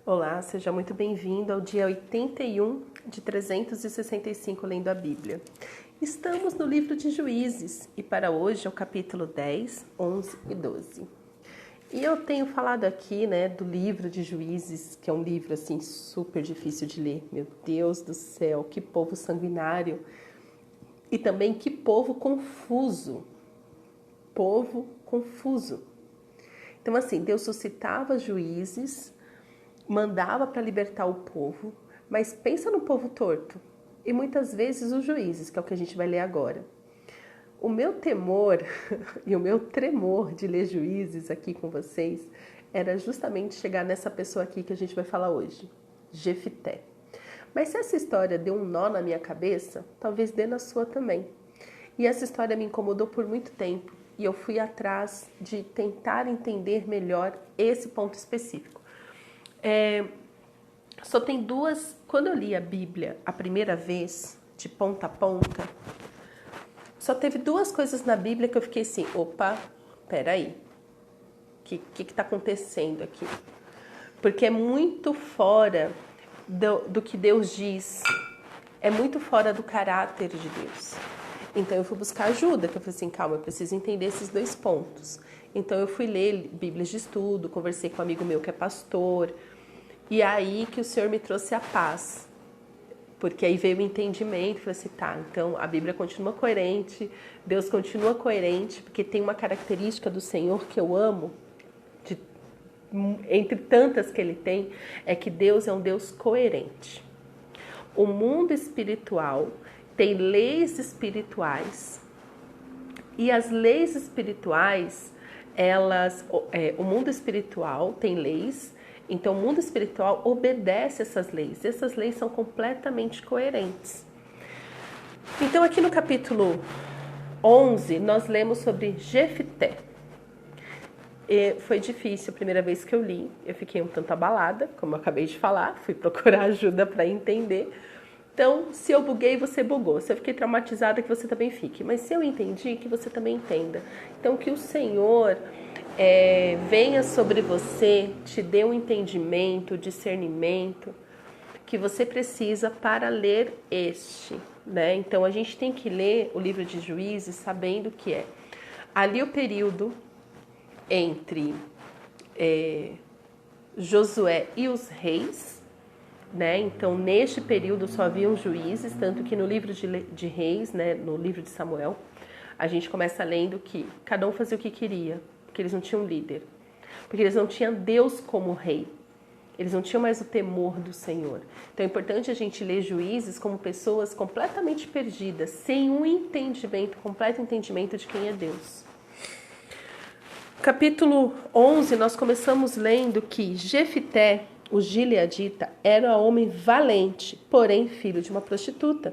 Olá, seja muito bem-vindo ao dia 81 de 365 lendo a Bíblia. Estamos no livro de Juízes e para hoje é o capítulo 10, 11 e 12. E eu tenho falado aqui, do livro de Juízes, que é um livro assim super difícil de ler. Meu Deus do céu, que povo sanguinário e também que povo confuso. Povo confuso. Então assim, Deus suscitava juízes, mandava para libertar o povo, mas pensa no povo torto. E muitas vezes os juízes, que é o que a gente vai ler agora. O meu temor e o meu tremor de ler Juízes aqui com vocês era justamente chegar nessa pessoa aqui que a gente vai falar hoje, Jefité. Mas se essa história deu um nó na minha cabeça, talvez dê na sua também. E essa história me incomodou por muito tempo e eu fui atrás de tentar entender melhor esse ponto específico. Só tem duas. Quando eu li a Bíblia a primeira vez, de ponta a ponta, só teve duas coisas na Bíblia que eu fiquei assim: opa, peraí, o que está acontecendo aqui? Porque é muito fora do que Deus diz, é muito fora do caráter de Deus. Então eu fui buscar ajuda, que eu falei assim: calma, eu preciso entender esses dois pontos. Então eu fui ler Bíblias de estudo, conversei com um amigo meu que é pastor. E aí que o Senhor me trouxe a paz, porque aí veio o entendimento, falei assim, tá, então a Bíblia continua coerente, Deus continua coerente, porque tem uma característica do Senhor que eu amo, entre tantas que Ele tem, é que Deus é um Deus coerente. O mundo espiritual tem leis espirituais, e as leis espirituais, o mundo espiritual tem leis. Então, o mundo espiritual obedece essas leis. Essas leis são completamente coerentes. Então, aqui no capítulo 11, nós lemos sobre Jefité. Foi difícil a primeira vez que eu li. Eu fiquei um tanto abalada, como eu acabei de falar. Fui procurar ajuda para entender. Então, se eu buguei, você bugou. Se eu fiquei traumatizada, que você também fique. Mas se eu entendi, que você também entenda. Então, que o Senhor venha sobre você, te dê um entendimento, discernimento que você precisa para ler Então a gente tem que ler o livro de Juízes sabendo que é ali o período entre Josué e os reis, Então neste período só haviam juízes, tanto que no livro de Reis, no livro de Samuel, a gente começa lendo que cada um fazia o que queria, porque eles não tinham líder, porque eles não tinham Deus como rei, eles não tinham mais o temor do Senhor. Então é importante a gente ler Juízes como pessoas completamente perdidas, sem um entendimento, completo entendimento de quem é Deus. Capítulo 11, nós começamos lendo que Jefité, o gileadita, era um homem valente, porém filho de uma prostituta.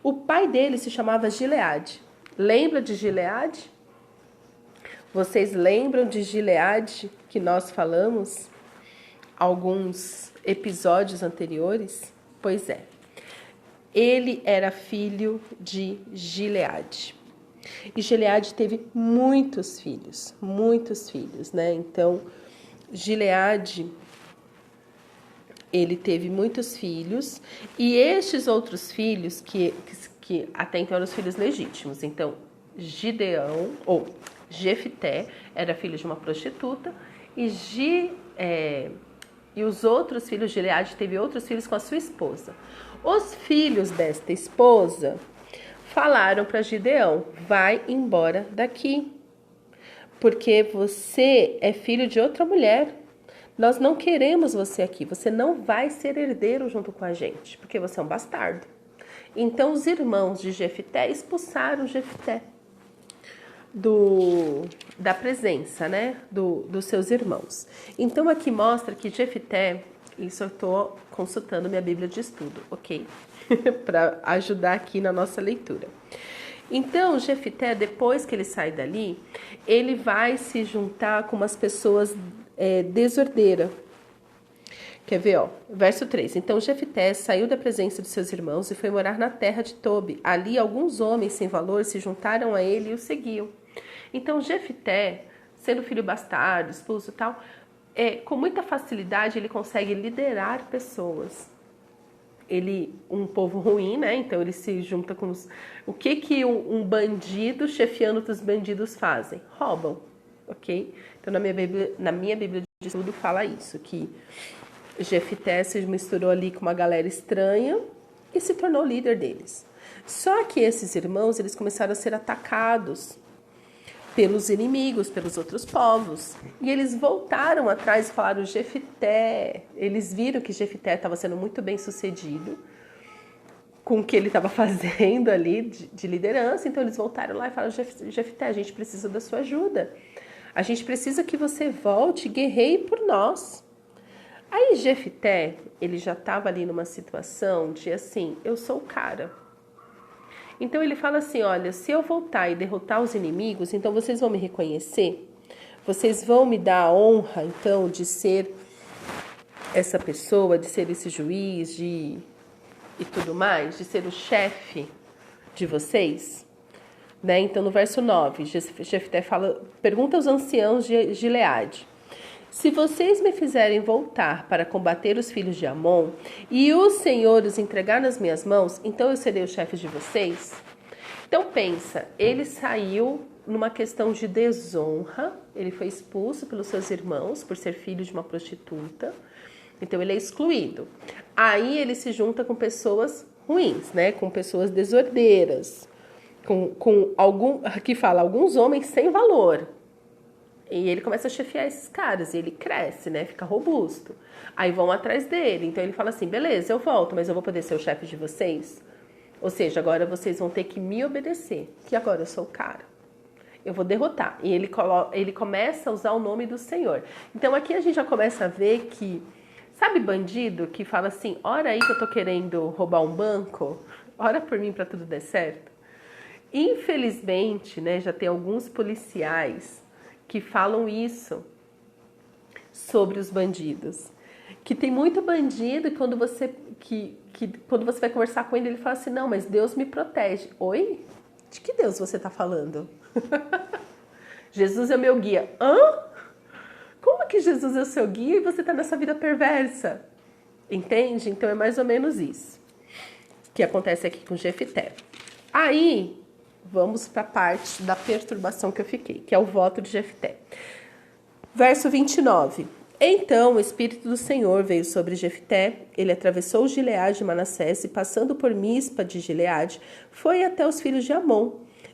O pai dele se chamava Gileade. Lembra de Gileade? Vocês lembram de Gileade que nós falamos alguns episódios anteriores? Pois é. Ele era filho de Gileade. E Gileade teve muitos filhos, Então, Gileade, ele teve muitos filhos, e estes outros filhos, que até então eram os filhos legítimos, então, Jefité era filho de uma prostituta, e os outros filhos de Gileade teve outros filhos com a sua esposa. Os filhos desta esposa falaram para Gideão: vai embora daqui, porque você é filho de outra mulher. Nós não queremos você aqui, você não vai ser herdeiro junto com a gente, porque você é um bastardo. Então os irmãos de Jefité expulsaram Jefité da presença, dos seus irmãos. Então aqui mostra que Jefité, isso eu estou consultando minha Bíblia de estudo, ok? Para ajudar aqui na nossa leitura. Então Jefité, depois que ele sai dali, ele vai se juntar com umas pessoas desordeiras. Quer ver, verso 3. Então Jefité saiu da presença de seus irmãos e foi morar na terra de Tobi. Ali alguns homens sem valor se juntaram a ele e o seguiam. Então Jefité, sendo filho bastardo, expulso e tal, com muita facilidade, ele consegue liderar pessoas. Um povo ruim, né? Então ele se junta com os... O que um bandido chefiando outros bandidos fazem? Roubam, ok? Então na minha Bíblia de estudo fala isso, que Jefté se misturou ali com uma galera estranha e se tornou líder deles. Só que esses irmãos, eles começaram a ser atacados pelos inimigos, pelos outros povos. E eles voltaram atrás e falaram, Jefté. Eles viram que Jefté estava sendo muito bem sucedido com o que ele estava fazendo ali de liderança. Então eles voltaram lá e falaram, Jefté, a gente precisa da sua ajuda. A gente precisa que você volte e guerreie por nós. Aí Jefté, ele já estava ali numa situação de assim, eu sou o cara. Então ele fala assim, olha, se eu voltar e derrotar os inimigos, então vocês vão me reconhecer? Vocês vão me dar a honra, então, de ser essa pessoa, de ser esse juiz, e tudo mais, de ser o chefe de vocês? Né? Então no verso 9, Jefté fala, pergunta aos anciãos de Gileade, se vocês me fizerem voltar para combater os filhos de Amon e o Senhor os entregar nas minhas mãos, então eu serei o chefe de vocês? Então pensa, ele saiu numa questão de desonra, ele foi expulso pelos seus irmãos por ser filho de uma prostituta, então ele é excluído. Aí ele se junta com pessoas ruins, né? Com pessoas desordeiras, alguns homens sem valor. E ele começa a chefiar esses caras, e ele cresce, né? Fica robusto. Aí vão atrás dele. Então ele fala assim, beleza, eu volto, mas eu vou poder ser o chefe de vocês? Ou seja, agora vocês vão ter que me obedecer, que agora eu sou o cara. Eu vou derrotar. E ele começa a usar o nome do Senhor. Então aqui a gente já começa a ver que, sabe bandido que fala assim, ora aí que eu tô querendo roubar um banco, ora por mim para tudo dar certo? Infelizmente, né, já tem alguns policiais que falam isso sobre os bandidos. Que tem muito bandido e quando você vai conversar com ele, ele fala assim, não, mas Deus me protege. Oi? De que Deus você está falando? Jesus é o meu guia. Hã? Como que Jesus é o seu guia e você está nessa vida perversa? Entende? Então é mais ou menos isso que acontece aqui com Jefté. Aí, vamos para a parte da perturbação que eu fiquei, que é o voto de Jefté. Verso 29. Então o Espírito do Senhor veio sobre Jefté, ele atravessou Gileade e Manassés e passando por Mispa de Gileade, foi até os filhos de Amon.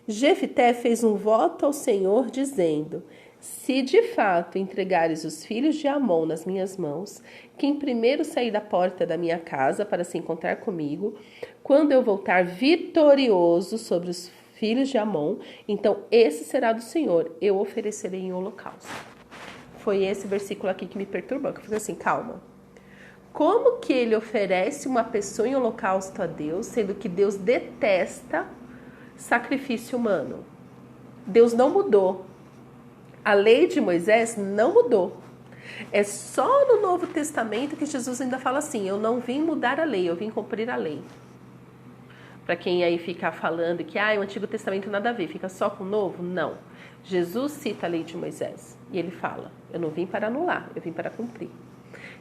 Jefté fez um voto ao Senhor dizendo, se de fato entregares os filhos de Amon nas minhas mãos, quem primeiro sair da porta da minha casa para se encontrar comigo, quando eu voltar vitorioso sobre os filhos de Amon, então esse será do Senhor, eu oferecerei em holocausto. Foi esse versículo aqui que me perturbou, que eu falei assim, calma. Como que ele oferece uma pessoa em holocausto a Deus, sendo que Deus detesta sacrifício humano? Deus não mudou. A lei de Moisés não mudou. É só no Novo Testamento que Jesus ainda fala assim, eu não vim mudar a lei, eu vim cumprir a lei. Para quem aí fica falando que o Antigo Testamento nada a ver, fica só com o Novo? Não. Jesus cita a lei de Moisés e ele fala, eu não vim para anular, eu vim para cumprir.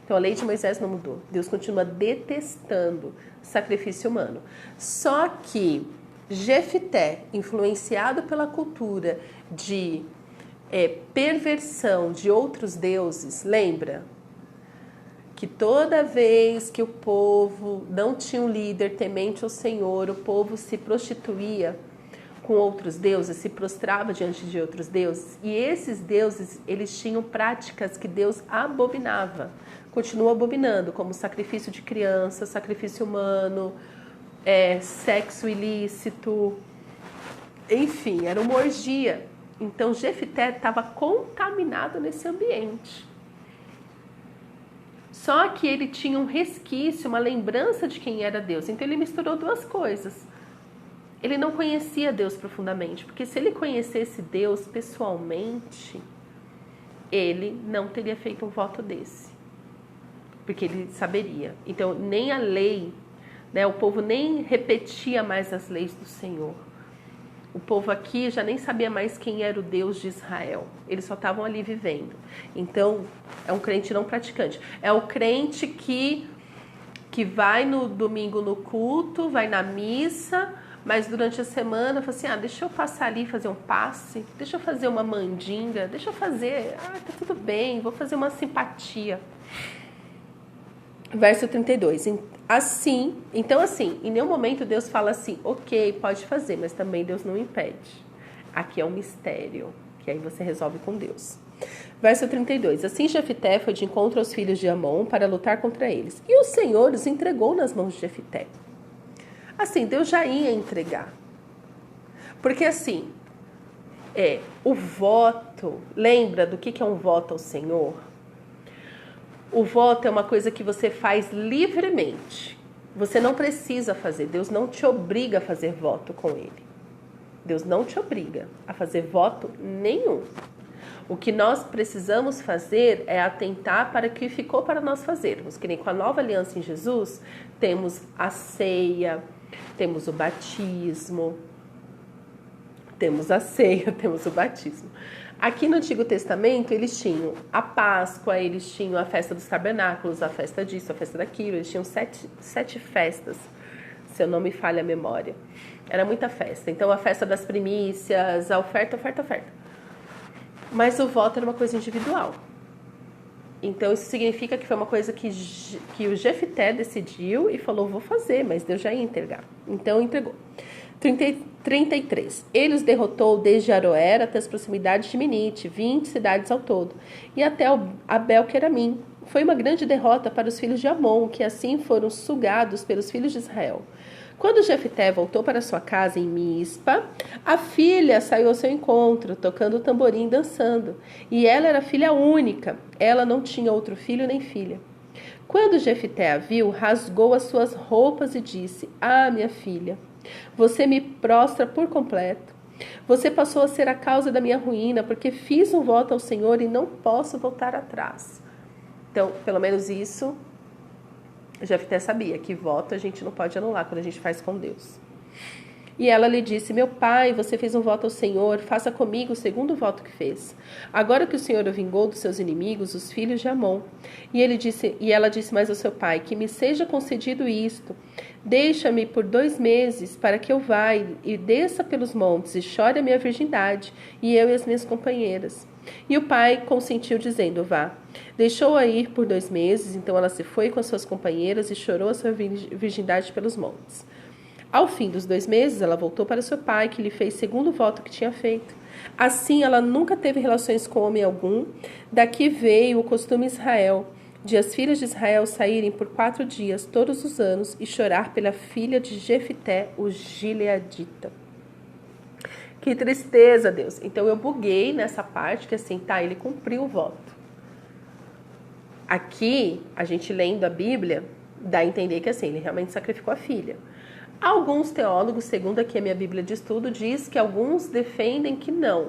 Então a lei de Moisés não mudou. Deus continua detestando sacrifício humano. Só que Jefté, influenciado pela cultura de perversão de outros deuses, lembra? Que toda vez que o povo não tinha um líder temente ao Senhor, o povo se prostituía com outros deuses, se prostrava diante de outros deuses. E esses deuses, eles tinham práticas que Deus abominava. Continua abominando, como sacrifício de criança, sacrifício humano, sexo ilícito. Enfim, era uma orgia. Então, Jefté estava contaminado nesse ambiente. Só que ele tinha um resquício, uma lembrança de quem era Deus. Então ele misturou duas coisas. Ele não conhecia Deus profundamente, porque se ele conhecesse Deus pessoalmente, ele não teria feito um voto desse. Porque ele saberia. Então nem a lei, né, o povo nem repetia mais as leis do Senhor. O povo aqui já nem sabia mais quem era o Deus de Israel. Eles só estavam ali vivendo. Então, é um crente não praticante. É o crente que vai no domingo no culto, vai na missa, mas durante a semana fala assim, deixa eu passar ali e fazer um passe, deixa eu fazer uma mandinga, deixa eu fazer, tá tudo bem, vou fazer uma simpatia. Verso 32. Então, em nenhum momento Deus fala assim, ok, pode fazer, mas também Deus não impede. Aqui é um mistério, que aí você resolve com Deus. Verso 32. Assim Jefité foi de encontro aos filhos de Amon para lutar contra eles. E o Senhor os entregou nas mãos de Jefité. Deus já ia entregar. Porque o voto, lembra do que é um voto ao Senhor? O voto é uma coisa que você faz livremente. Você não precisa fazer. Deus não te obriga a fazer voto com Ele. Deus não te obriga a fazer voto nenhum. O que nós precisamos fazer é atentar para o que ficou para nós fazermos. Que nem com a nova aliança em Jesus, temos a ceia, temos o batismo. Temos a ceia, temos o batismo. Aqui no Antigo Testamento, eles tinham a Páscoa, eles tinham a festa dos tabernáculos, a festa disso, a festa daquilo. Eles tinham sete festas, se eu não me falha a memória. Era muita festa. Então, a festa das primícias, a oferta. Mas o voto era uma coisa individual. Então, isso significa que foi uma coisa que o Jefité decidiu e falou, vou fazer, mas Deus já ia entregar. Então, entregou. 33. Ele os derrotou desde Aroer até as proximidades de Minite, 20 cidades ao todo, e até Abel-Queramim. Foi uma grande derrota para os filhos de Amon, que assim foram sugados pelos filhos de Israel. Quando Jefité voltou para sua casa em Mispa, a filha saiu ao seu encontro, tocando o tamborim e dançando. E ela era filha única, ela não tinha outro filho nem filha. Quando Jefité a viu, rasgou as suas roupas e disse, minha filha, você me prostra por completo. Você passou a ser a causa da minha ruína, porque fiz um voto ao Senhor e não posso voltar atrás. Então, pelo menos isso, Jefté sabia, que voto a gente não pode anular quando a gente faz com Deus. E ela lhe disse, meu pai, você fez um voto ao Senhor, faça comigo o segundo voto que fez. Agora que o Senhor o vingou dos seus inimigos, os filhos de Amon. E ela disse mais ao seu pai, que me seja concedido isto. Deixa-me por 2 meses para que eu vá e desça pelos montes e chore a minha virgindade, e eu e as minhas companheiras. E o pai consentiu, dizendo, vá. Deixou-a ir por 2 meses, então ela se foi com as suas companheiras e chorou a sua virgindade pelos montes. Ao fim dos 2 meses, ela voltou para seu pai, que lhe fez segundo o voto que tinha feito. Assim, ela nunca teve relações com homem algum. Daqui veio o costume Israel, de as filhas de Israel saírem por 4 dias, todos os anos, e chorar pela filha de Jefité, o gileadita. Que tristeza, Deus. Então, eu buguei nessa parte, que ele cumpriu o voto. Aqui, a gente lendo a Bíblia, dá a entender que ele realmente sacrificou a filha. Alguns teólogos, segundo aqui a minha Bíblia de estudo, diz que alguns defendem que não,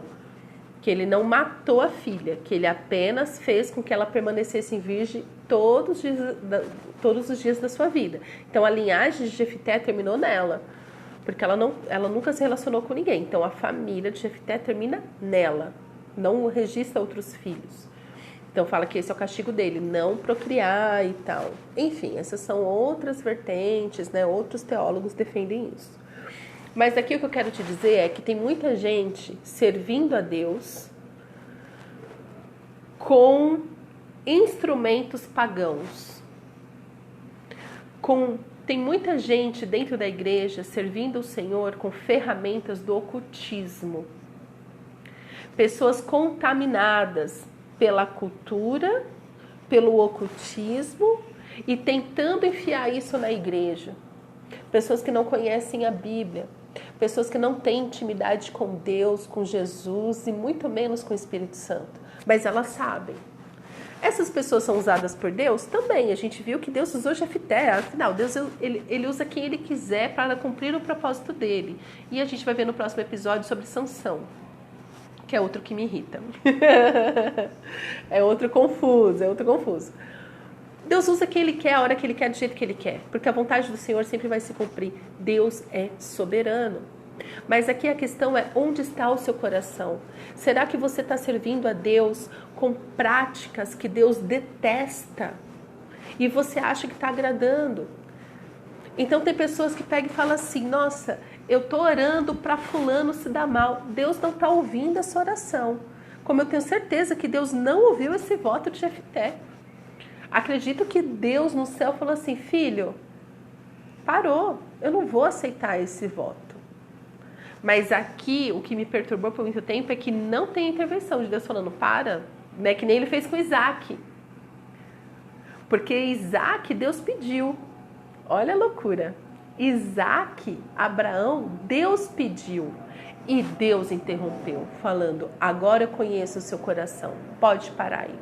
que ele não matou a filha, que ele apenas fez com que ela permanecesse virgem todos os dias da sua vida. Então a linhagem de Jefité terminou nela, porque ela nunca se relacionou com ninguém. Então a família de Jefité termina nela, não registra outros filhos. Então fala que esse é o castigo dele, não procriar e tal. Enfim, essas são outras vertentes, né? Outros teólogos defendem isso. Mas aqui o que eu quero te dizer é que tem muita gente servindo a Deus com instrumentos pagãos. Tem muita gente dentro da igreja servindo o Senhor com ferramentas do ocultismo. Pessoas contaminadas pela cultura, pelo ocultismo e tentando enfiar isso na igreja. Pessoas que não conhecem a Bíblia, pessoas que não têm intimidade com Deus, com Jesus e muito menos com o Espírito Santo, mas elas sabem. Essas pessoas são usadas por Deus? Também. A gente viu que Deus usou Jefité. Afinal, Deus ele usa quem Ele quiser para cumprir o propósito dele. E a gente vai ver no próximo episódio sobre Sansão, que é outro que me irrita. É outro confuso. Deus usa quem Ele quer, a hora que Ele quer, do jeito que Ele quer. Porque a vontade do Senhor sempre vai se cumprir. Deus é soberano. Mas aqui a questão é: onde está o seu coração? Será que você está servindo a Deus com práticas que Deus detesta e você acha que está agradando? Então tem pessoas que pegam e falam assim: nossa, eu estou orando para fulano se dar mal. Deus não está ouvindo essa oração. Como eu tenho certeza que Deus não ouviu esse voto de Jefté. Acredito que Deus no céu falou assim: filho, parou, eu não vou aceitar esse voto. Mas aqui o que me perturbou por muito tempo é que não tem intervenção de Deus falando: para, né? Que nem ele fez com Isaac. Porque Isaac, Deus pediu. Olha a loucura. Isaac, Abraão, Deus pediu. E Deus interrompeu, falando: agora eu conheço o seu coração, pode parar aí.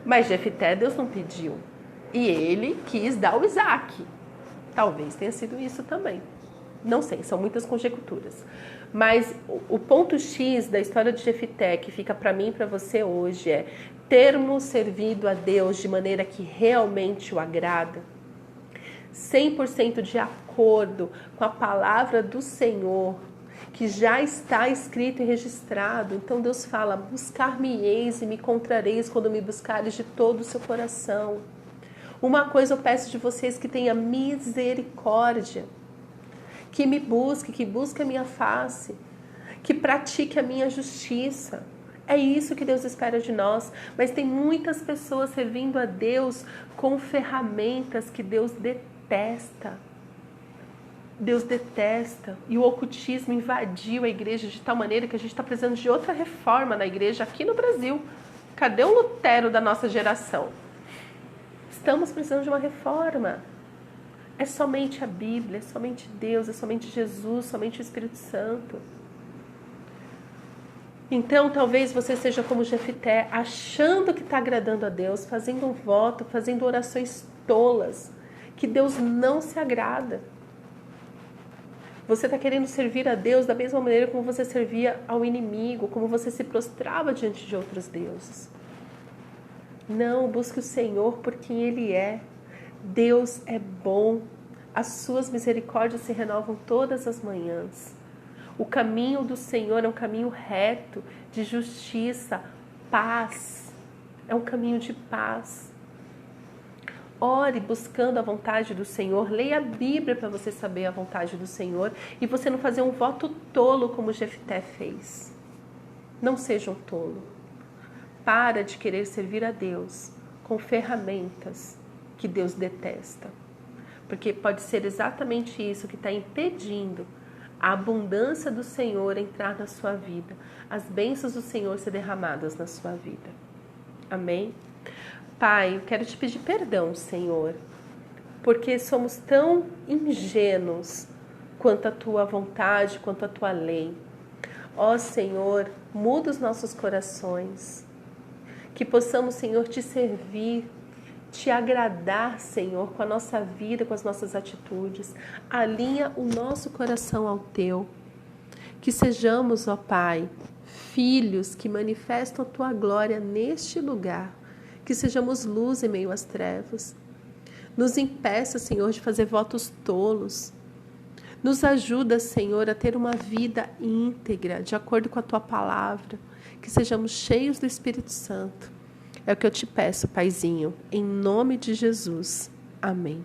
Mas Jefté, Deus não pediu. E ele quis dar o Isaac. Talvez tenha sido isso também. Não sei, são muitas conjecturas. Mas o ponto X da história de Jefté, que fica para mim e para você hoje, é termos servido a Deus de maneira que realmente o agrada, 100% de acordo com a palavra do Senhor, que já está escrito e registrado. Então Deus fala: buscar-me-eis e me encontrareis quando me buscares de todo o seu coração. Uma coisa eu peço de vocês: que tenha misericórdia, que me busque, que busque a minha face, que pratique a minha justiça. É isso que Deus espera de nós. Mas tem muitas pessoas servindo a Deus com ferramentas que Deus detesta. Deus detesta. E o ocultismo invadiu a igreja de tal maneira que a gente está precisando de outra reforma na igreja aqui no Brasil. Cadê o Lutero da nossa geração? Estamos precisando de uma reforma. É somente a Bíblia, é somente Deus, é somente Jesus, somente o Espírito Santo. Então, talvez você seja como Jefté, achando que está agradando a Deus, fazendo um voto, fazendo orações tolas, que Deus não se agrada. Você está querendo servir a Deus da mesma maneira como você servia ao inimigo, como você se prostrava diante de outros deuses. Não, busque o Senhor por quem Ele é. Deus é bom, as suas misericórdias se renovam todas as manhãs. O caminho do Senhor é um caminho reto, de justiça, paz. É um caminho de paz. Ore buscando a vontade do Senhor. Leia a Bíblia para você saber a vontade do Senhor. E você não fazer um voto tolo como Jefté fez. Não seja um tolo. Para de querer servir a Deus com ferramentas que Deus detesta. Porque pode ser exatamente isso que está impedindo a abundância do Senhor entrar na sua vida, as bênçãos do Senhor ser derramadas na sua vida. Amém? Pai, eu quero te pedir perdão, Senhor, porque somos tão ingênuos quanto a tua vontade, quanto a tua lei. Ó Senhor, muda os nossos corações, que possamos, Senhor, te servir, te agradar, Senhor, com a nossa vida, com as nossas atitudes. Alinha o nosso coração ao teu. Que sejamos, ó Pai, filhos que manifestam a tua glória neste lugar. Que sejamos luz em meio às trevas. Nos impeça, Senhor, de fazer votos tolos. Nos ajuda, Senhor, a ter uma vida íntegra, de acordo com a tua palavra. Que sejamos cheios do Espírito Santo. É o que eu te peço, Paizinho, em nome de Jesus. Amém.